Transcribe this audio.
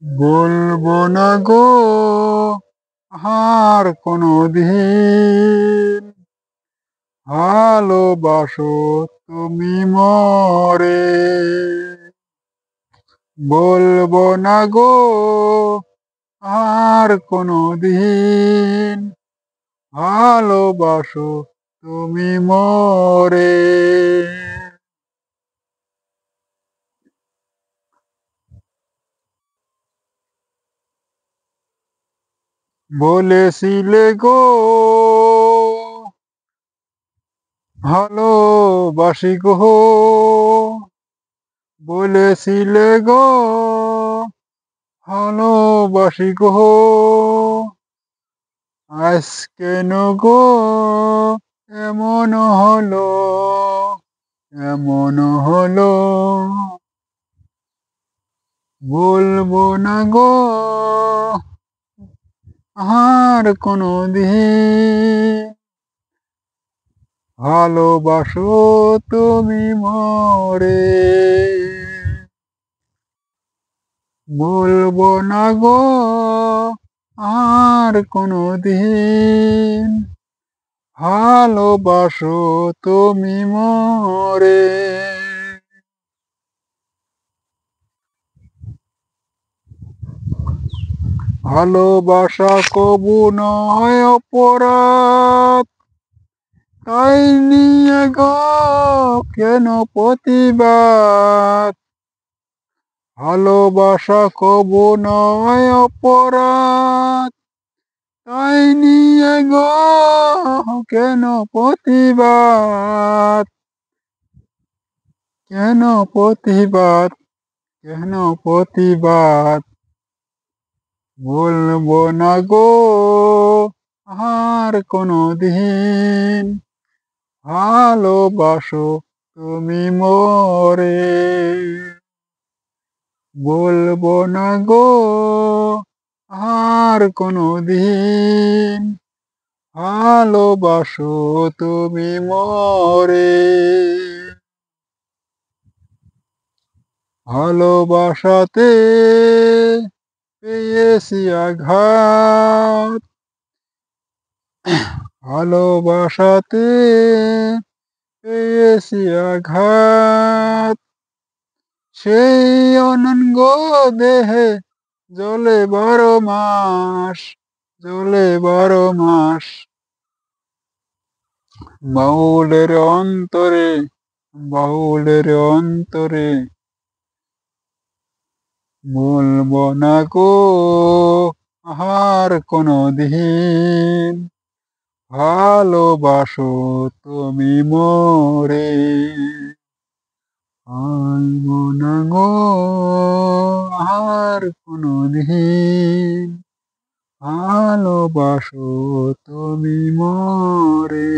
বলবো না গো আর কোনদিন ভালোবাসো তুমি মরে। বলবো না গো আর কোনদিন ভালোবাসো তুমি মরে। বলেছিলে গো ভালোবাসি গো, বলেছিলে গো ভালোবাসি গো, আজ কেন গো এমন হলো, এমন হলো। বলবো না গো আর কোনদিন ভালোবাসো তুমি মরে। বলবো না গো আর কোনদিন ভালোবাসো তুমি মরে। ভালোবাসা কবু নয় অপরাধ, তাই নিয়ে গো কেন প্রতিবাদ। ভালোবাসা কবু নয় অপরাধ, তাই নিয়ে গো কেন প্রতিবাদ, কেন প্রতিবাদ, কেন প্রতিবাদ। বলবো না গো আর কোনদিন ভালোবাসো তুমি মরে। বলবো না গো আর কোনদিন ভালোবাসো তুমি মরে। ভালোবাসাতে পেয়েছি আঘাত, ভালোবাসাতে পেয়েছি আঘাত, সেই অনঙ্গ দেহে জ্বলে 12 মাস, জ্বলে 12 মাস। বাউলের অন্তরে, বাউলের অন্তরে বলবো না গো আর কোনদিন ভালোবাসো তুমি মরে। বলবো না গো আর কোনদিন ভালোবাসো তুমি মরে।